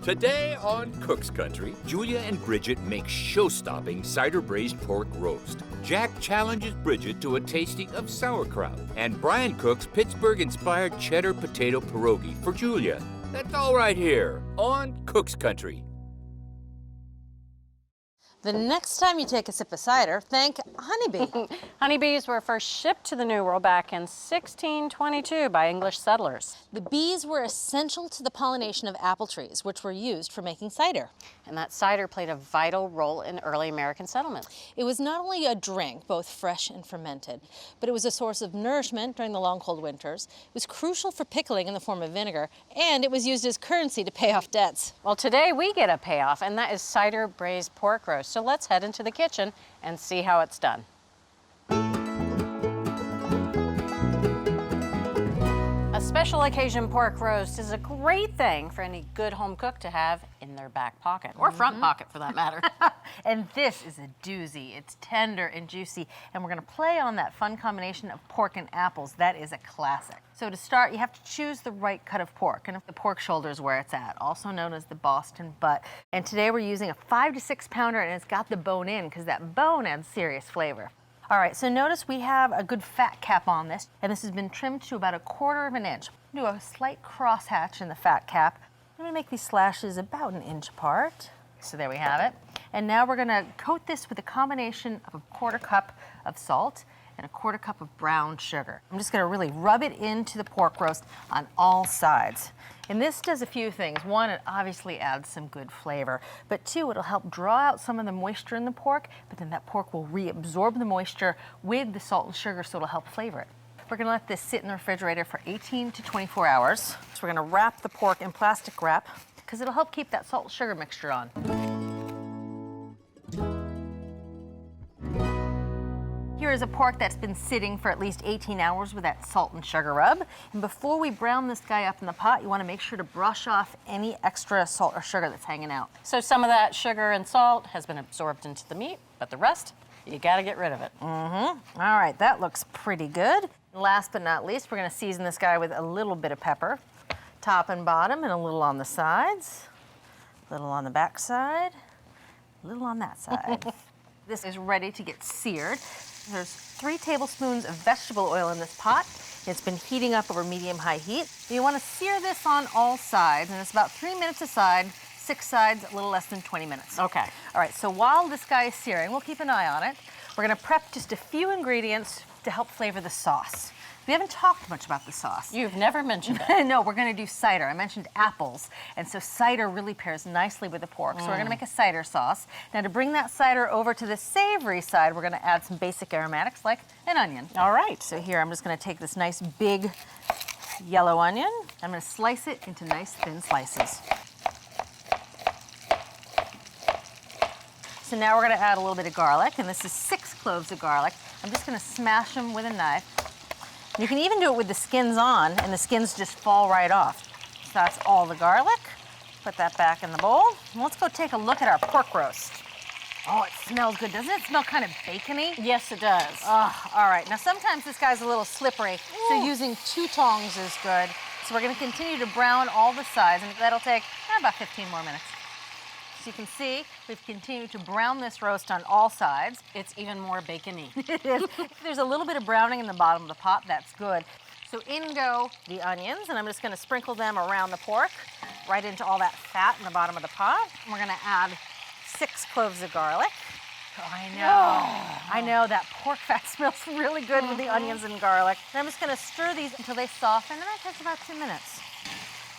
Today on Cook's Country, Julia and Bridget make show-stopping cider-braised pork roast. Jack challenges Bridget to a tasting of sauerkraut. And Bryan cooks Pittsburgh-inspired cheddar potato pierogi for Julia. That's all right here on Cook's Country. The next time you take a sip of cider, thank Honeybee. Honeybees were first shipped to the New World back in 1622 by English settlers. The bees were essential to the pollination of apple trees, which were used for making cider. And that cider played a vital role in early American settlements. It was not only a drink, both fresh and fermented, but it was a source of nourishment during the long, cold winters. It was crucial for pickling in the form of vinegar, and it was used as currency to pay off debts. Well, today we get a payoff, and that is cider-braised pork roast. So let's head into the kitchen and see how it's done. A special occasion pork roast is a great thing for any good home cook to have in their back pocket, or front pocket for that matter. And this is a doozy. It's tender and juicy, and we're gonna play on that fun combination of pork and apples. That is a classic. So to start, you have to choose the right cut of pork, and the pork shoulder is where it's at, also known as the Boston butt. And today we're using a 5 to 6 pounder, and it's got the bone in, because that bone adds serious flavor. All right, so notice we have a good fat cap on this, and this has been trimmed to about 1/4 of an inch. Do a slight crosshatch in the fat cap. I'm gonna make these slashes about 1 inch apart. So there we have it. And now we're gonna coat this with a combination of 1/4 cup of salt and 1/4 cup of brown sugar. I'm just gonna really rub it into the pork roast on all sides. And this does a few things. One, it obviously adds some good flavor, but two, it'll help draw out some of the moisture in the pork, but then that pork will reabsorb the moisture with the salt and sugar, so it'll help flavor it. We're gonna let this sit in the refrigerator for 18 to 24 hours. So we're gonna wrap the pork in plastic wrap, because it'll help keep that salt and sugar mixture on. Here is a pork that's been sitting for at least 18 hours with that salt and sugar rub. And before we brown this guy up in the pot, you want to make sure to brush off any extra salt or sugar that's hanging out. So some of that sugar and salt has been absorbed into the meat, but the rest, you gotta get rid of it. All right, that looks pretty good. Last but not least, we're gonna season this guy with a little bit of pepper, top and bottom, and a little on the sides, a little on the back side, a little on that side. This is ready to get seared. There's 3 tablespoons of vegetable oil in this pot. It's been heating up over medium-high heat. You want to sear this on all sides, and it's about 3 minutes a side, 6 sides, a little less than 20 minutes. Okay. All right, so while this guy is searing, we'll keep an eye on it. We're gonna prep just a few ingredients to help flavor the sauce. We haven't talked much about the sauce. You've never mentioned it. No, we're gonna do cider. I mentioned apples, and so cider really pairs nicely with the pork. So we're gonna make a cider sauce. Now to bring that cider over to the savory side, we're gonna add some basic aromatics like an onion. All right. So here, I'm just gonna take this nice big yellow onion. I'm gonna slice it into nice thin slices. So now we're gonna add a little bit of garlic, and this is 6 cloves of garlic. I'm just gonna smash them with a knife. You can even do it with the skins on, and the skins just fall right off. So that's all the garlic. Put that back in the bowl. And let's go take a look at our pork roast. Oh, it smells good. Doesn't it smell kind of bacony? Yes, it does. Oh, all right. Now, sometimes this guy's a little slippery, so using 2 tongs is good. So we're gonna continue to brown all the sides, and that'll take about 15 more minutes. As you can see, we've continued to brown this roast on all sides. It's even more bacony. It is. If there's a little bit of browning in the bottom of the pot, that's good. So in go the onions, and I'm just gonna sprinkle them around the pork, right into all that fat in the bottom of the pot. And we're gonna add 6 cloves of garlic. Oh, I know. I know, that pork fat smells really good with the onions and garlic. And I'm just gonna stir these until they soften, and that takes about 2 minutes.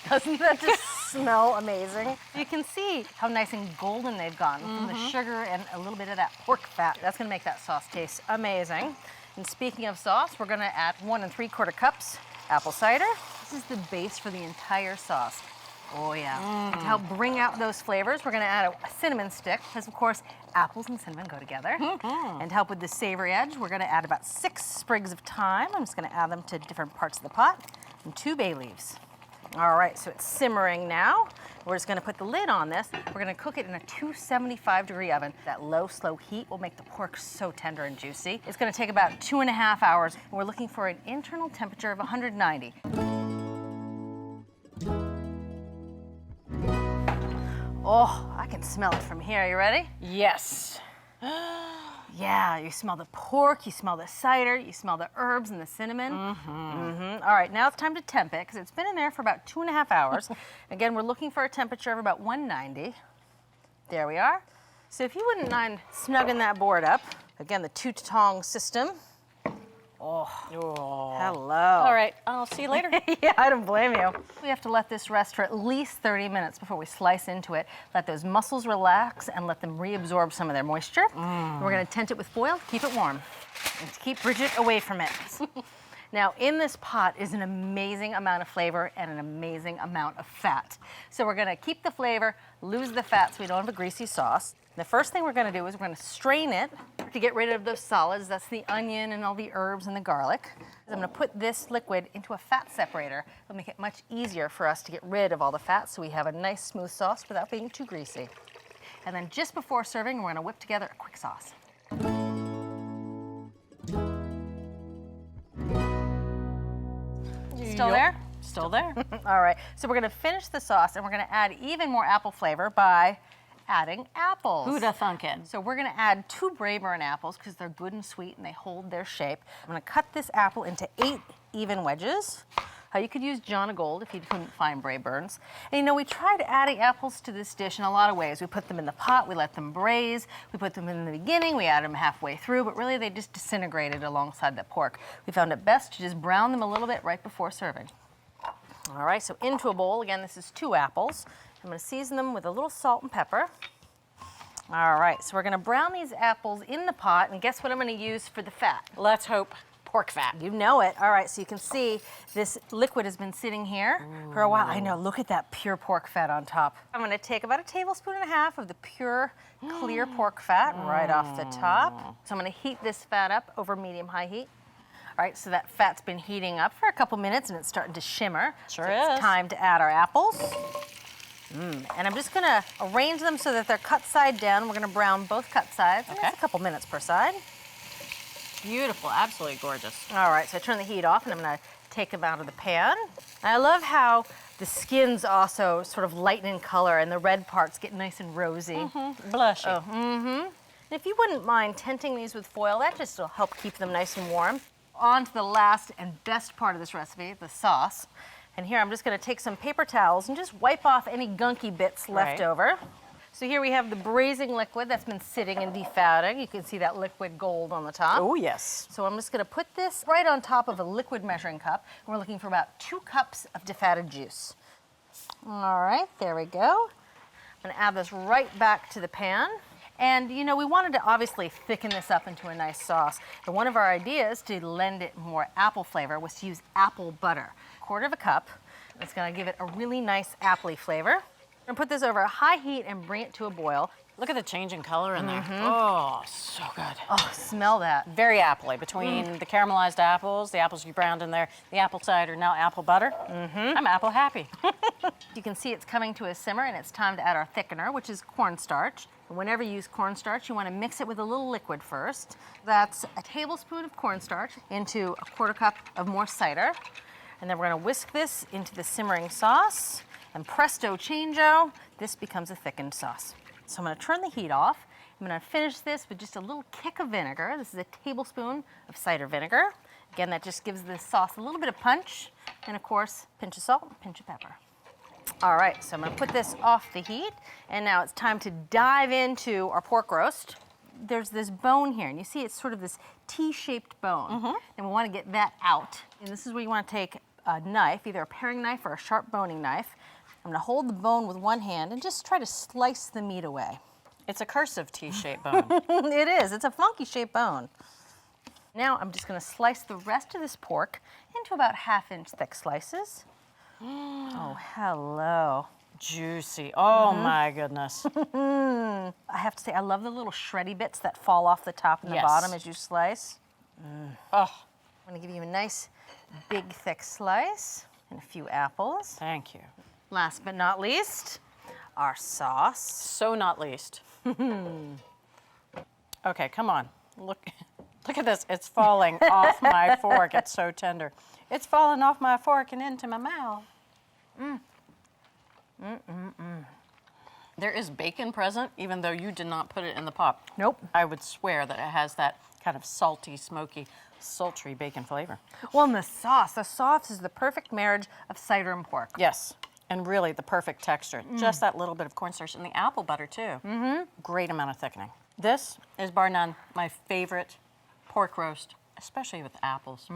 Doesn't that just smell amazing? You can see how nice and golden they've gotten from the sugar and a little bit of that pork fat. That's gonna make that sauce taste amazing. And speaking of sauce, we're gonna add 1 3/4 cups apple cider. This is the base for the entire sauce. Oh yeah. To help bring out those flavors, we're gonna add a cinnamon stick, because of course, apples and cinnamon go together. And to help with the savory edge, we're gonna add about 6 sprigs of thyme. I'm just gonna add them to different parts of the pot, and 2 bay leaves. All right, so it's simmering now. We're just gonna put the lid on this. We're gonna cook it in a 275-degree oven. That low, slow heat will make the pork so tender and juicy. It's gonna take about 2.5 hours. We're looking for an internal temperature of 190. Oh, I can smell it from here. You ready? Yes. Yeah, you smell the pork, you smell the cider, you smell the herbs and the cinnamon. All right, now it's time to temp it because it's been in there for about 2.5 hours. Again, we're looking for a temperature of about 190. There we are. So if you wouldn't mind snugging that board up, again, the two-tong system. Oh, hello. All right, I'll see you later. Yeah, I don't blame you. We have to let this rest for at least 30 minutes before we slice into it. Let those muscles relax and let them reabsorb some of their moisture. We're gonna tent it with foil, keep it warm, and to keep Bridget away from it. Now, in this pot is an amazing amount of flavor and an amazing amount of fat. So we're gonna keep the flavor, lose the fat so we don't have a greasy sauce. The first thing we're gonna do is we're gonna strain it to get rid of those solids. That's the onion and all the herbs and the garlic. I'm gonna put this liquid into a fat separator. It'll make it much easier for us to get rid of all the fat so we have a nice smooth sauce without being too greasy. And then just before serving, we're gonna whip together a quick sauce. Still there? Still there. All right, so we're gonna finish the sauce and we're gonna add even more apple flavor by adding apples. Who'da thunkin'? So we're gonna add 2 Braeburn apples because they're good and sweet and they hold their shape. I'm gonna cut this apple into 8 even wedges. You could use John of Gold if you couldn't find Braeburns. And you know, we tried adding apples to this dish in a lot of ways. We put them in the pot, we let them braise, we put them in the beginning, we add them halfway through, but really they just disintegrated alongside the pork. We found it best to just brown them a little bit right before serving. All right, so into a bowl, again, this is 2 apples. I'm gonna season them with a little salt and pepper. All right, so we're gonna brown these apples in the pot, and guess what I'm gonna use for the fat? Let's hope pork fat. You know it. All right, so you can see this liquid has been sitting here for a while. I know, look at that pure pork fat on top. I'm gonna take about 1.5 tablespoons of the pure, clear pork fat right off the top. So I'm gonna heat this fat up over medium-high heat. All right, so that fat's been heating up for a couple minutes and it's starting to shimmer. Sure so is. It's time to add our apples. And I'm just gonna arrange them so that they're cut side down. We're gonna brown both cut sides. And Okay. it's a couple minutes per side. Beautiful, absolutely gorgeous. All right, so I turn the heat off and I'm gonna take them out of the pan. And I love how the skins also sort of lighten in color and the red parts get nice and rosy. Blushy. Oh, And if you wouldn't mind tenting these with foil, that just will help keep them nice and warm. On to the last and best part of this recipe, the sauce. And here I'm just gonna take some paper towels and just wipe off any gunky bits left Right. over. So here we have the braising liquid that's been sitting and defatting. You can see that liquid gold on the top. Oh, yes. So I'm just gonna put this right on top of a liquid measuring cup. And we're looking for about 2 cups of defatted juice. All right, there we go. I'm gonna add this right back to the pan. And you know, we wanted to obviously thicken this up into a nice sauce. And one of our ideas to lend it more apple flavor was to use apple butter. 1/4 cup. It's gonna give it a really nice appley flavor. I'm gonna put this over a high heat and bring it to a boil. Look at the change in color in there. Oh, so good. Oh, smell that. Very appley between the caramelized apples, the apples you browned in there, the apple cider, now apple butter. I'm apple happy. You can see it's coming to a simmer and it's time to add our thickener, which is cornstarch. And whenever you use cornstarch, you want to mix it with a little liquid first. That's 1 tablespoon of cornstarch into 1/4 cup of more cider. And then we're going to whisk this into the simmering sauce. And presto changeo, this becomes a thickened sauce. So I'm going to turn the heat off. I'm going to finish this with just a little kick of vinegar. This is 1 tablespoon of cider vinegar. Again, that just gives this sauce a little bit of punch. And of course, pinch of salt, pinch of pepper. All right, so I'm gonna put this off the heat, and now it's time to dive into our pork roast. There's this bone here, and you see it's sort of this T-shaped bone, and we wanna get that out. And this is where you wanna take a knife, either a paring knife or a sharp boning knife. I'm gonna hold the bone with one hand and just try to slice the meat away. It's a cursive T-shaped bone. It is, it's a funky shaped bone. Now I'm just gonna slice the rest of this pork into about 1/2-inch thick slices. Oh, hello. Juicy. Oh, my goodness. I have to say, I love the little shreddy bits that fall off the top and the Yes. bottom as you slice. Oh, I'm gonna give you a nice, big, thick slice and a few apples. thank you. Last but not least, our sauce. So not least. Okay, come on. Look at this. It's falling off my fork. It's so tender. It's falling off my fork and into my mouth. There is bacon present, even though you did not put it in the pot. Nope. I would swear that it has that kind of salty, smoky, sultry bacon flavor. Well, and the sauce is the perfect marriage of cider and pork. Yes, and really the perfect texture. Just that little bit of cornstarch and the apple butter too. Great amount of thickening. This is bar none my favorite pork roast, especially with apples.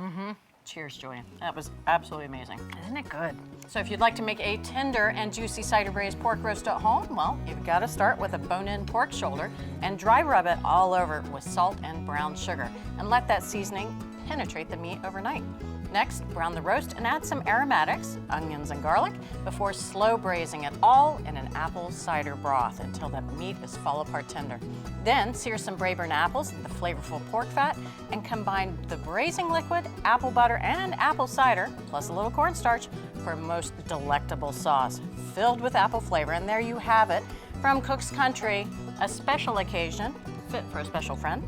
Cheers, Julia. That was absolutely amazing. Isn't it good? So if you'd like to make a tender and juicy cider-braised pork roast at home, well, you've got to start with a bone-in pork shoulder and dry rub it all over with salt and brown sugar and let that seasoning penetrate the meat overnight. Next, brown the roast and add some aromatics, onions and garlic, before slow braising it all in an apple cider broth until the meat is fall-apart tender. Then sear some Brayburn apples in the flavorful pork fat and combine the braising liquid, apple butter, and apple cider, plus a little cornstarch, for a most delectable sauce filled with apple flavor. And there you have it, from Cook's Country, a special occasion, fit for a special friend,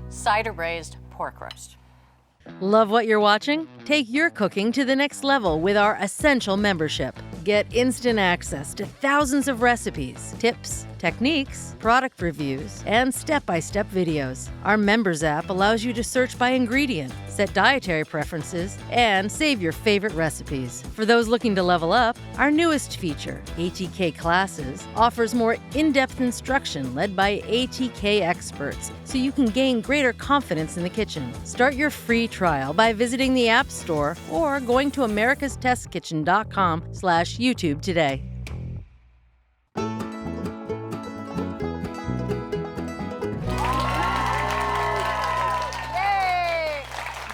cider-braised pork roast. Love what you're watching? Take your cooking to the next level with our Essential membership. Get instant access to thousands of recipes, tips, techniques, product reviews, and step-by-step videos. Our Members app allows you to search by ingredient, set dietary preferences, and save your favorite recipes. For those looking to level up, our newest feature, ATK Classes, offers more in-depth instruction led by ATK experts, so you can gain greater confidence in the kitchen. Start your free trial by visiting the App Store or going to americastestkitchen.com/YouTube today.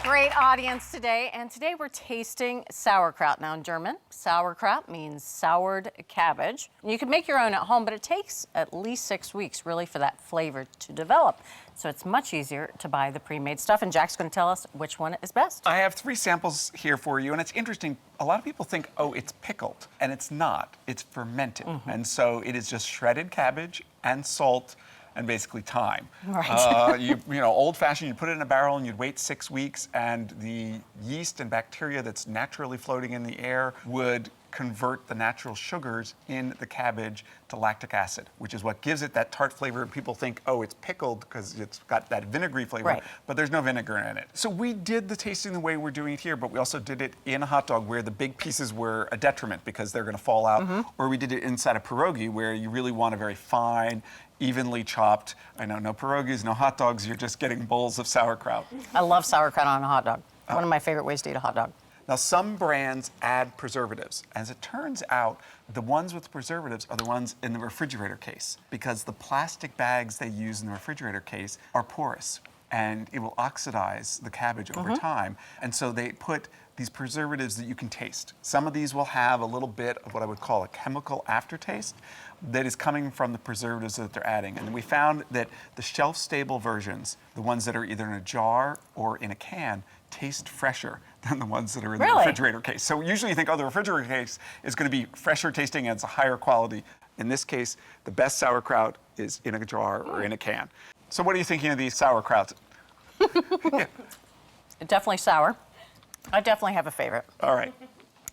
Great audience today, and today we're tasting sauerkraut. Now in German, sauerkraut means soured cabbage. You can make your own at home, but it takes at least 6 weeks really for that flavor to develop. So it's much easier to buy the pre-made stuff, and Jack's going to tell us which one is best. I have 3 samples here for you, and it's interesting. A lot of people think, oh, it's pickled, and it's not. It's fermented, and so it is just shredded cabbage and salt and basically thyme. Right. You know, old-fashioned, you'd put it in a barrel and you'd wait 6 weeks, and the yeast and bacteria that's naturally floating in the air would convert the natural sugars in the cabbage to lactic acid, which is what gives it that tart flavor. People think, oh, it's pickled because it's got that vinegary flavor, right, but there's no vinegar in it. So we did the tasting the way we're doing it here, but we also did it in a hot dog where the big pieces were a detriment because they're going to fall out, or we did it inside a pierogi where you really want a very fine, evenly chopped. I know, no pierogies, no hot dogs, you're just getting bowls of sauerkraut. I love sauerkraut on a hot dog. One of my favorite ways to eat a hot dog. Now, some brands add preservatives. As it turns out, the ones with preservatives are the ones in the refrigerator case because the plastic bags they use in the refrigerator case are porous and it will oxidize the cabbage over time. And so they put these preservatives that you can taste. Some of these will have a little bit of what I would call a chemical aftertaste that is coming from the preservatives that they're adding. And we found that the shelf-stable versions, the ones that are either in a jar or in a can, taste fresher than the ones that are in the refrigerator case. So usually you think, oh, the refrigerator case is going to be fresher tasting and it's a higher quality. In this case, the best sauerkraut is in a jar or in a can. So what are you thinking of these sauerkrauts? Definitely sour. I definitely have a favorite. All right.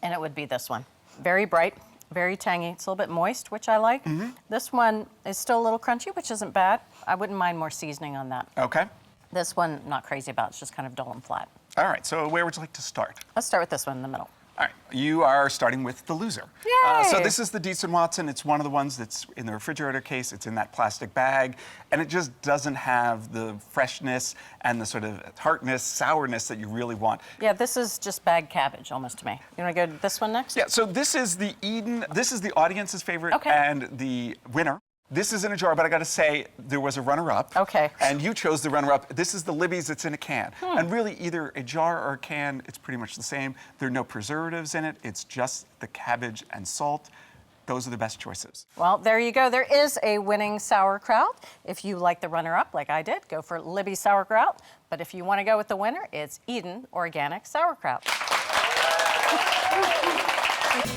And it would be this one. Very bright, very tangy. It's a little bit moist, which I like. This one is still a little crunchy, which isn't bad. I wouldn't mind more seasoning on that. Okay. This one, not crazy about. It's just kind of dull and flat. All right, so where would you like to start? Let's start with this one in the middle. All right, you are starting with the loser. Yay! So this is the Dietz & Watson. It's one of the ones that's in the refrigerator case. It's in that plastic bag, and it just doesn't have the freshness and the sort of tartness, sourness that you really want. Yeah, this is just bagged cabbage, almost to me. You want to go to this one next? Yeah, so this is the Eden. This is the audience's favorite and the winner. This is in a jar, but I got to say, there was a runner-up. Okay. And you chose the runner-up. This is the Libby's that's in a can. And really, either a jar or a can, it's pretty much the same. There are no preservatives in it. It's just the cabbage and salt. Those are the best choices. Well, there you go. There is a winning sauerkraut. If you like the runner-up, like I did, go for Libby sauerkraut. But if you want to go with the winner, it's Eden Organic Sauerkraut.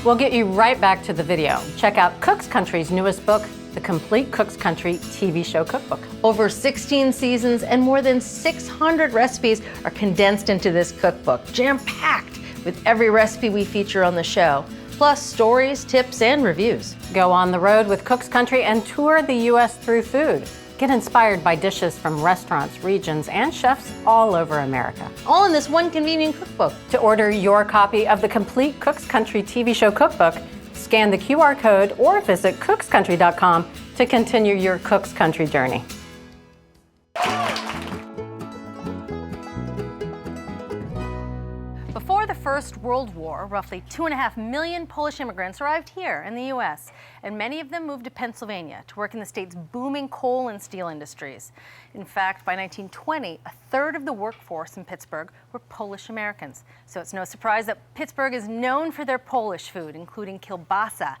We'll get you right back to the video. Check out Cook's Country's newest book, The Complete Cook's Country TV Show Cookbook. Over 16 seasons and more than 600 recipes are condensed into this cookbook, jam-packed with every recipe we feature on the show. plus stories, tips, and reviews. Go on the road with Cook's Country and tour the U.S. through food. Get inspired by dishes from restaurants, regions, and chefs all over America. All in this one convenient cookbook. To order your copy of the complete Cook's Country TV show cookbook, scan the QR code or visit cookscountry.com to continue your Cook's Country journey. Before the First World War, roughly 2.5 million Polish immigrants arrived here in the U.S., and many of them moved to Pennsylvania to work in the state's booming coal and steel industries. In fact, by 1920, a third of the workforce in Pittsburgh were Polish Americans. So it's no surprise that Pittsburgh is known for their Polish food, including kielbasa,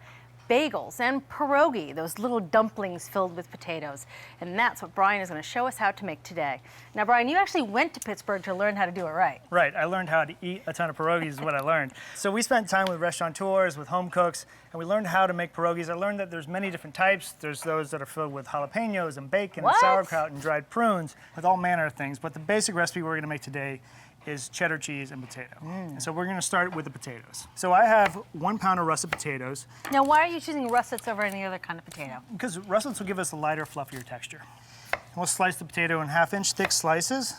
bagels, and pierogi, those little dumplings filled with potatoes. And that's what Bryan is going to show us how to make today. Now, Bryan, you actually went to Pittsburgh to learn how to do it right. Right, I learned how to eat a ton of pierogies is what I learned. So we spent time with restaurateurs, with home cooks, and we learned how to make pierogies. I learned that there's many different types. There's those that are filled with jalapenos and bacon and sauerkraut and dried prunes, with all manner of things. But the basic recipe we're going to make today is cheddar cheese and potato. And so we're going to start with the potatoes. So I have 1 pound of russet potatoes. Now, why are you choosing russets over any other kind of potato? Because russets will give us a lighter, fluffier texture. And we'll slice the potato in 1/2-inch thick slices.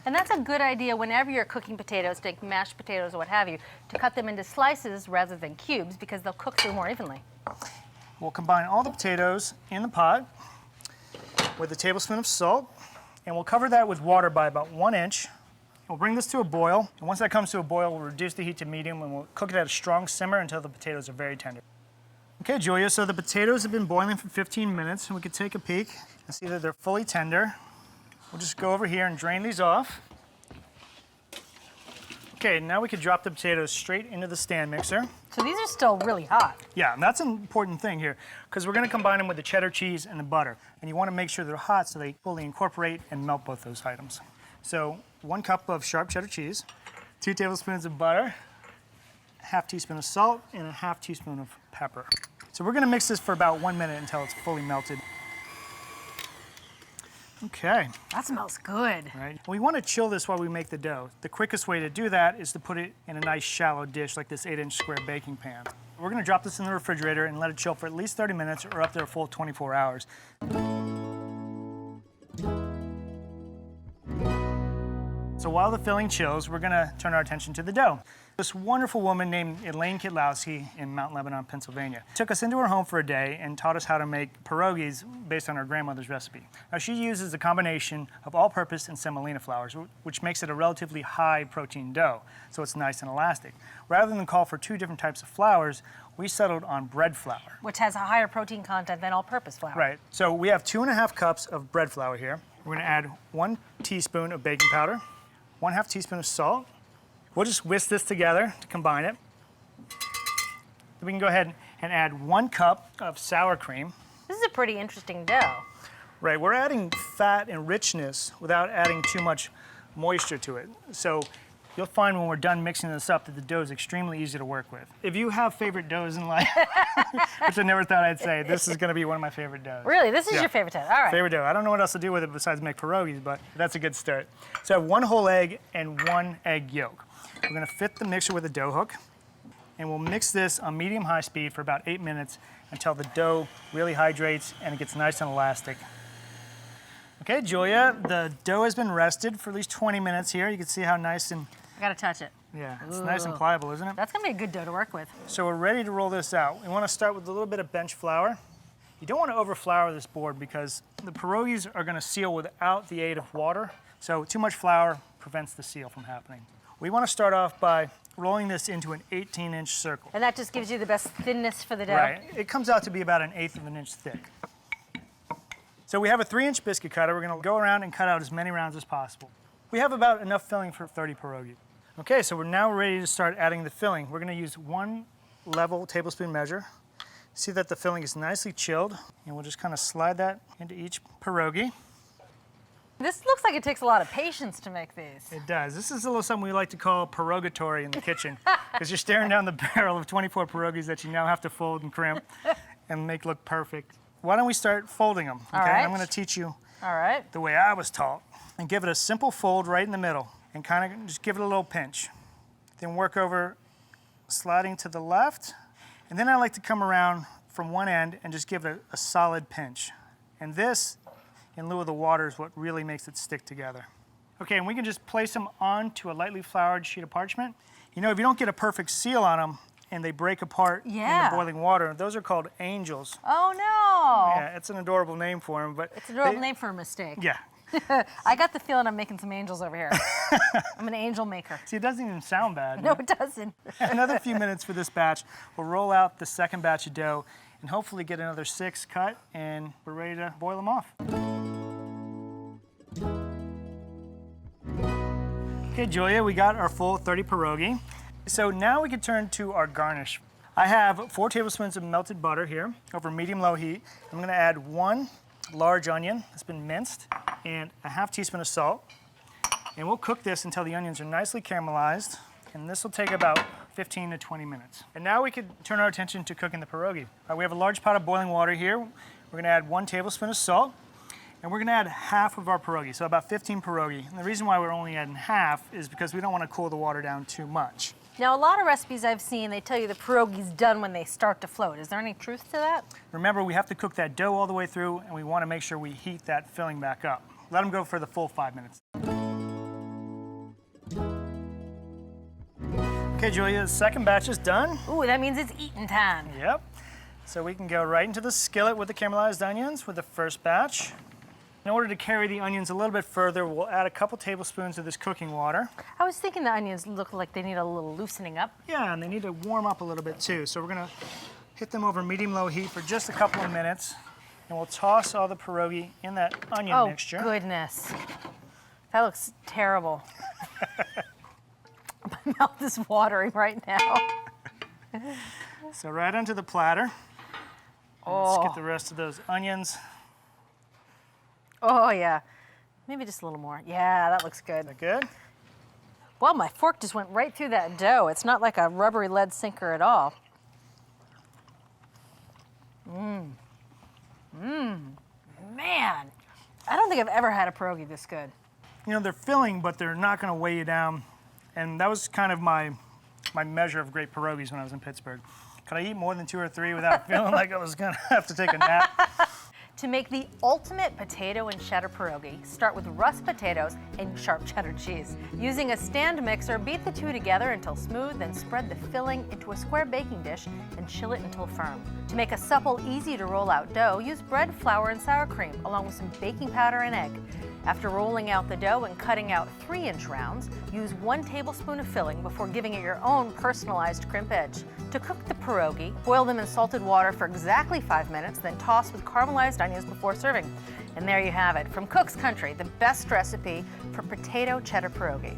And that's a good idea whenever you're cooking potatoes, take mashed potatoes or what have you, to cut them into slices rather than cubes because they'll cook through more evenly. We'll combine all the potatoes in the pot with a tablespoon of salt, and we'll cover that with water by about 1 inch. We'll bring this to a boil, and once that comes to a boil, we'll reduce the heat to medium, and we'll cook it at a strong simmer until the potatoes are very tender. Okay, Julia, so the potatoes have been boiling for 15 minutes, and we could take a peek and see that they're fully tender. We'll just go over here and drain these off. Okay, now we could drop the potatoes straight into the stand mixer. So these are still really hot. Yeah, and that's an important thing here, because we're going to combine them with the cheddar cheese and the butter, and you want to make sure they're hot so they fully incorporate and melt both those items. So 1 cup of sharp cheddar cheese, 2 tablespoons of butter, 1/2 teaspoon of salt, and 1/2 teaspoon of pepper. So we're going to mix this for about 1 minute until it's fully melted. Okay. That smells good. Right. We want to chill this while we make the dough. The quickest way to do that is to put it in a nice shallow dish like this 8-inch square baking pan. We're going to drop this in the refrigerator and let it chill for at least 30 minutes or up to a full 24 hours. So while the filling chills, we're going to turn our attention to the dough. This wonderful woman named Elaine Kitlowski in Mount Lebanon, Pennsylvania, took us into her home for a day and taught us how to make pierogies based on her grandmother's recipe. Now, she uses a combination of all-purpose and semolina flours, which makes it a relatively high-protein dough, so it's nice and elastic. Rather than call for 2 different types of flours, we settled on bread flour. Which has a higher protein content than all-purpose flour. Right. So we have 2.5 cups of bread flour here. We're going to add 1 teaspoon of baking powder, 1/2 teaspoon of salt. We'll just whisk this together to combine it. Then we can go ahead and add 1 cup of sour cream. This is a pretty interesting dough. Right, we're adding fat and richness without adding too much moisture to it. So you'll find when we're done mixing this up that the dough is extremely easy to work with. If you have favorite doughs in life, which I never thought I'd say, this is going to be one of my favorite doughs. Really? This is your favorite dough? All right. Favorite dough. I don't know what else to do with it besides make pierogies, but that's a good start. So I have 1 whole egg and 1 egg yolk. We're going to fit the mixture with a dough hook, and we'll mix this on medium-high speed for about 8 minutes until the dough really hydrates and it gets nice and elastic. Okay, Julia, the dough has been rested for at least 20 minutes here. You can see how nice and... I gotta touch it. Yeah, it's nice and pliable, isn't it? That's gonna be a good dough to work with. So we're ready to roll this out. We want to start with a little bit of bench flour. You don't want to overflour this board because the pierogies are going to seal without the aid of water. So too much flour prevents the seal from happening. We want to start off by rolling this into an 18-inch circle. And that just gives you the best thinness for the dough. Right. It comes out to be about 1/8 of an inch thick. So we have a 3-inch biscuit cutter. We're going to go around and cut out as many rounds as possible. We have about enough filling for 30 pierogies. Okay, so we're now ready to start adding the filling. We're going to use 1 level tablespoon measure. See that the filling is nicely chilled, and we'll just kind of slide that into each pierogi. This looks like it takes a lot of patience to make these. It does. This is a little something we like to call pierogatory in the kitchen, because you're staring down the barrel of 24 pierogies that you now have to fold and crimp and make look perfect. Why don't we start folding them? Okay, all right. I'm going to teach you the way I was taught, and give it a simple fold right in the middle, and kind of just give it a little pinch. Then work over sliding to the left. And then I like to come around from one end and just give it a solid pinch. And this, in lieu of the water, is what really makes it stick together. Okay, and we can just place them onto a lightly floured sheet of parchment. You know, if you don't get a perfect seal on them and they break apart in the boiling water, those are called angels. Oh no! Yeah, it's an adorable name for them, but It's an adorable name for a mistake. Yeah. I got the feeling I'm making some angels over here. I'm an angel maker. See, it doesn't even sound bad. No, it doesn't. Another few minutes for this batch. We'll roll out the second batch of dough and hopefully get another 6 cut, and we're ready to boil them off. Okay, Julia, we got our full 30 pierogi. So now we can turn to our garnish. I have 4 tablespoons of melted butter here over medium-low heat. I'm gonna add 1 large onion that's been minced and a half teaspoon of salt. And we'll cook this until the onions are nicely caramelized, and this will take about 15 to 20 minutes. And now we can turn our attention to cooking the pierogi. We have a large pot of boiling water here. We're gonna add 1 tablespoon of salt, and we're gonna add half of our pierogi, so about 15 pierogi. And the reason why we're only adding half is because we don't wanna cool the water down too much. Now, a lot of recipes I've seen, they tell you the pierogi's done when they start to float. Is there any truth to that? Remember, we have to cook that dough all the way through, and we wanna make sure we heat that filling back up. Let them go for the full 5 minutes. Okay, Julia, the second batch is done. Ooh, that means it's eating time. Yep. So we can go right into the skillet with the caramelized onions with the first batch. In order to carry the onions a little bit further, we'll add a couple tablespoons of this cooking water. I was thinking the onions look like they need a little loosening up. Yeah, and they need to warm up a little bit too. So we're gonna hit them over medium-low heat for just a couple of minutes, and we'll toss all the pierogi in that onion mixture. Oh, goodness. That looks terrible. My mouth is watering right now. So right onto the platter. Oh. Let's get the rest of those onions. Oh, yeah. Maybe just a little more. Yeah, that looks good. Is that good? Well, my fork just went right through that dough. It's not like a rubbery lead sinker at all. Man. I don't think I've ever had a pierogi this good. You know, they're filling, but they're not gonna weigh you down. And that was kind of my measure of great pierogies when I was in Pittsburgh. Could I eat more than 2 or 3 without feeling like I was gonna have to take a nap? To make the ultimate potato and cheddar pierogi, start with rust potatoes and sharp cheddar cheese. Using a stand mixer, beat the two together until smooth, then spread the filling into a square baking dish and chill it until firm. To make a supple, easy to roll out dough, use bread, flour, and sour cream, along with some baking powder and egg. After rolling out the dough and cutting out 3-inch rounds, use 1 tablespoon of filling before giving it your own personalized crimp edge. To cook the pierogi, boil them in salted water for exactly 5 minutes, then toss with caramelized onions before serving. And there you have it, from Cook's Country, the best recipe for potato cheddar pierogi.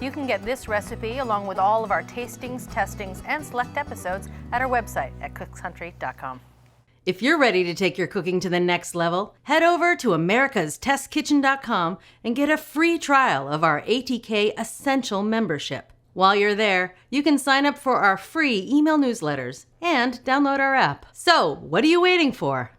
You can get this recipe along with all of our tastings, testings, and select episodes at our website at cookscountry.com. If you're ready to take your cooking to the next level, head over to americastestkitchen.com and get a free trial of our ATK Essential membership. While you're there, you can sign up for our free email newsletters and download our app. So, what are you waiting for?